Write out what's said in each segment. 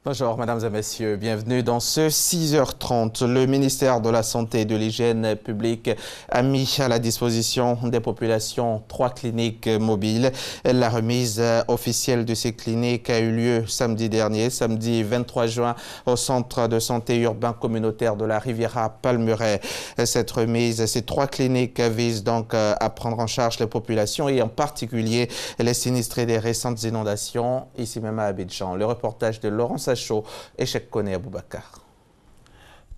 Bonjour mesdames et messieurs, bienvenue dans ce 6h30. Le ministère de la Santé et de l'Hygiène publique a mis à la disposition des populations 3 cliniques mobiles. La remise officielle de ces cliniques a eu lieu samedi dernier, samedi 23 juin, au centre de santé urbain communautaire de la Riviera Palmeraie. Cette remise, ces 3 cliniques visent donc à prendre en charge les populations et en particulier les sinistrés des récentes inondations, ici même à Abidjan. Le reportage de Laurent Sachaud et Cheikh Kone Aboubakar.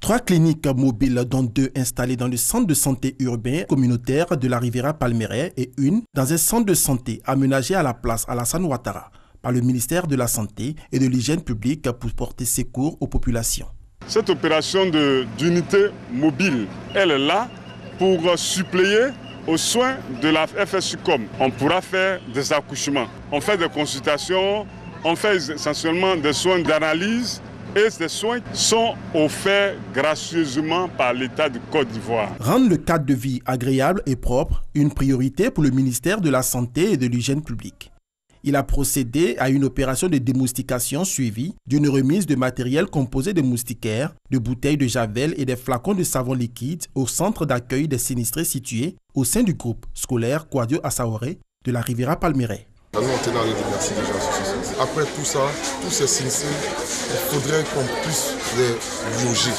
3 cliniques mobiles, dont 2 installées dans le centre de santé urbain communautaire de la Riviera Palmeraie et une dans un centre de santé aménagé à la place Alassane Ouattara par le ministère de la Santé et de l'Hygiène publique pour porter secours aux populations. Cette opération d'unité mobile, elle est là pour suppléer aux soins de la FSUCOM. On pourra faire des accouchements, on fait des consultations, on fait essentiellement des soins d'analyse et ces soins sont offerts gracieusement par l'État de Côte d'Ivoire. Rendre le cadre de vie agréable et propre, une priorité pour le ministère de la Santé et de l'Hygiène publique. Il a procédé à une opération de démoustication suivie d'une remise de matériel composé de moustiquaires, de bouteilles de javel et des flacons de savon liquide au centre d'accueil des sinistrés situé au sein du groupe scolaire Kouadio Assaoré de la Riviera Palmeraie. Nous, on tenait à les remercier déjà. Après tout ça, tous ces sinistrés, il faudrait qu'on puisse les loger.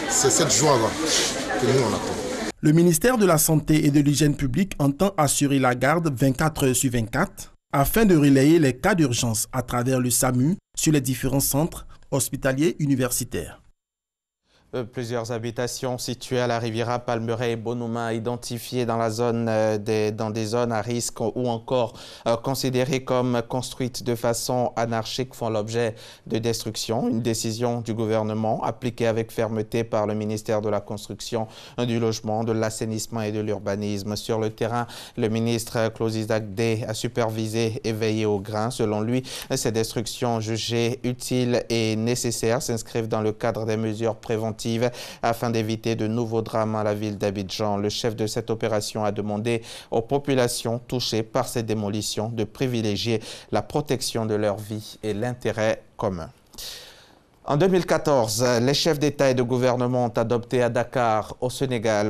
C'est cette joie-là que nous, on attend. Le ministère de la Santé et de l'Hygiène publique entend assurer la garde 24 heures sur 24 afin de relayer les cas d'urgence à travers le SAMU sur les différents centres hospitaliers universitaires. Plusieurs habitations situées à la Riviera Palmeraie et Bonouma identifiées dans la zone dans des zones à risque ou encore considérées comme construites de façon anarchique font l'objet de destruction. Une décision du gouvernement appliquée avec fermeté par le ministère de la Construction, du Logement, de l'Assainissement et de l'Urbanisme. Sur le terrain, le ministre Claude Isaac Dey a supervisé et veillé au grain. Selon lui, ces destructions jugées utiles et nécessaires s'inscrivent dans le cadre des mesures préventives afin d'éviter de nouveaux drames à la ville d'Abidjan. Le chef de cette opération a demandé aux populations touchées par ces démolitions de privilégier la protection de leur vie et l'intérêt commun. En 2014, les chefs d'État et de gouvernement ont adopté à Dakar, au Sénégal,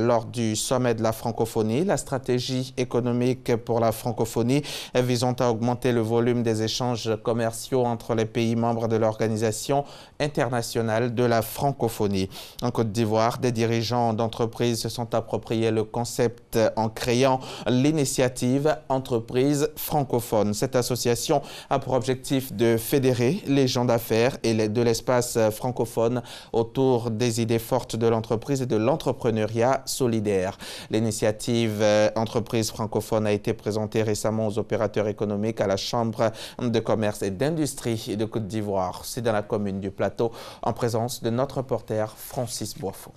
lors du sommet de la francophonie, la stratégie économique pour la francophonie visant à augmenter le volume des échanges commerciaux entre les pays membres de l'Organisation internationale de la francophonie. En Côte d'Ivoire, des dirigeants d'entreprises se sont appropriés le concept en créant l'initiative Entreprises francophones. Cette association a pour objectif de fédérer les gens d'affaires et de l'espace francophone autour des idées fortes de l'entreprise et de l'entrepreneuriat solidaire. L'initiative Entreprise francophone a été présentée récemment aux opérateurs économiques à la Chambre de commerce et d'industrie de Côte d'Ivoire. C'est dans la commune du Plateau, en présence de notre reporter Francis Boisfond.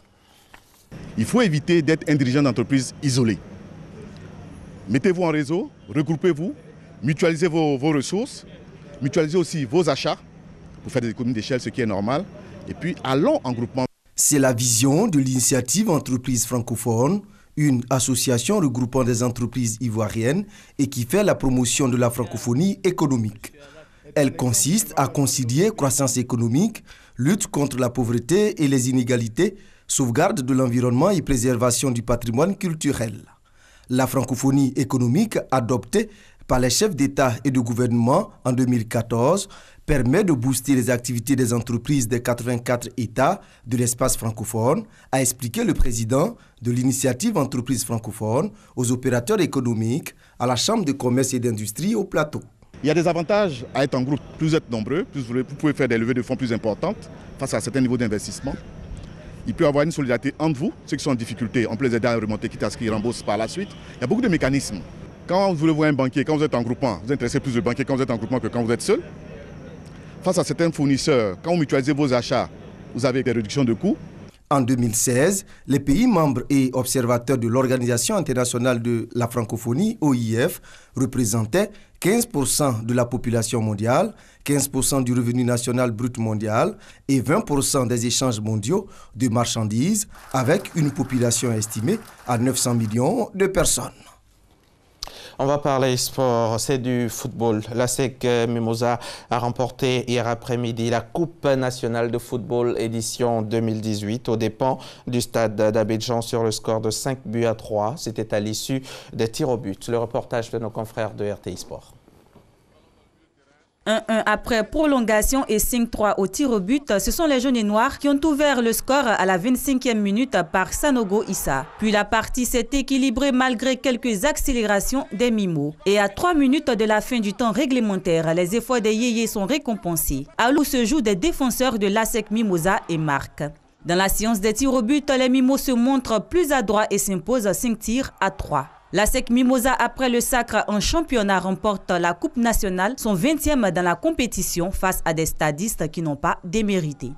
Il faut éviter d'être un dirigeant d'entreprise isolé. Mettez-vous en réseau, regroupez-vous, mutualisez vos ressources, mutualisez aussi vos achats pour faire des économies d'échelle, ce qui est normal. Et puis, allons en groupement. C'est la vision de l'initiative Entreprises francophones, une association regroupant des entreprises ivoiriennes et qui fait la promotion de la francophonie économique. Elle consiste à concilier croissance économique, lutte contre la pauvreté et les inégalités, sauvegarde de l'environnement et préservation du patrimoine culturel. La francophonie économique adoptée par les chefs d'État et de gouvernement en 2014 permet de booster les activités des entreprises des 84 États de l'espace francophone, a expliqué le président de l'initiative Entreprises francophones aux opérateurs économiques à la Chambre de commerce et d'industrie au Plateau. Il y a des avantages à être en groupe. Plus vous êtes nombreux, plus vous pouvez faire des levées de fonds plus importantes face à certains niveaux d'investissement. Il peut y avoir une solidarité entre vous, ceux qui sont en difficulté, on peut les aider à remonter, quitte à ce qu'ils remboursent par la suite. Il y a beaucoup de mécanismes. Quand vous voulez voir un banquier, quand vous êtes en groupement, vous intéressez plus de banquiers quand vous êtes en groupement que quand vous êtes seul. Face à certains fournisseurs, quand vous mutualisez vos achats, vous avez des réductions de coûts. En 2016, les pays membres et observateurs de l'Organisation internationale de la francophonie, OIF, représentaient 15% de la population mondiale, 15% du revenu national brut mondial et 20% des échanges mondiaux de marchandises, avec une population estimée à 900 millions de personnes. On va parler sport, c'est du football. L'ASEC Mimosa a remporté hier après-midi la Coupe nationale de football édition 2018 aux dépens du stade d'Abidjan sur le score de 5-3. C'était à l'issue des tirs au but. Le reportage de nos confrères de RTI Sport. 1-1 après prolongation et 5-3 au tir au but, ce sont les jaunes et noirs qui ont ouvert le score à la 25e minute par Sanogo Issa. Puis la partie s'est équilibrée malgré quelques accélérations des Mimos. Et à 3 minutes de la fin du temps réglementaire, les efforts des Yéyés sont récompensés. À l'eau se jouent des défenseurs de l'ASEC Mimosa et marquent. Dans la séance des tirs au but, les Mimos se montrent plus adroits et s'imposent 5-3. L'ASEC Mimosa, après le sacre en championnat, remporte la Coupe nationale, son 20e dans la compétition face à des stadistes qui n'ont pas démérité.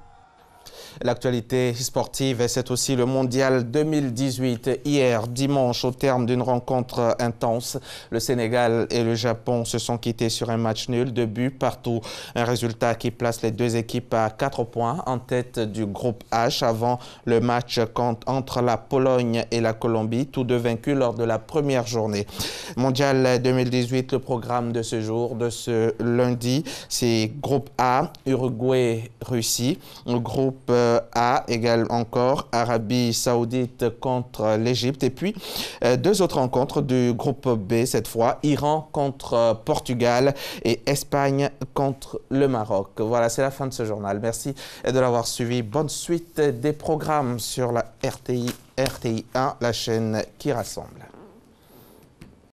L'actualité sportive, c'est aussi le Mondial 2018. Hier, dimanche, au terme d'une rencontre intense, le Sénégal et le Japon se sont quittés sur un match nul, 2 buts partout. Un résultat qui place les deux équipes à 4 points en tête du groupe H avant le match entre la Pologne et la Colombie, tous deux vaincus lors de la première journée. Mondial 2018, le programme de ce jour, de ce lundi, c'est groupe A, Uruguay, Russie, groupe A également encore Arabie Saoudite contre l'Égypte et puis 2 autres rencontres du groupe B cette fois, Iran contre Portugal et Espagne contre le Maroc. Voilà, c'est la fin de ce journal. Merci de l'avoir suivi. Bonne suite des programmes sur la RTI 1, la chaîne qui rassemble.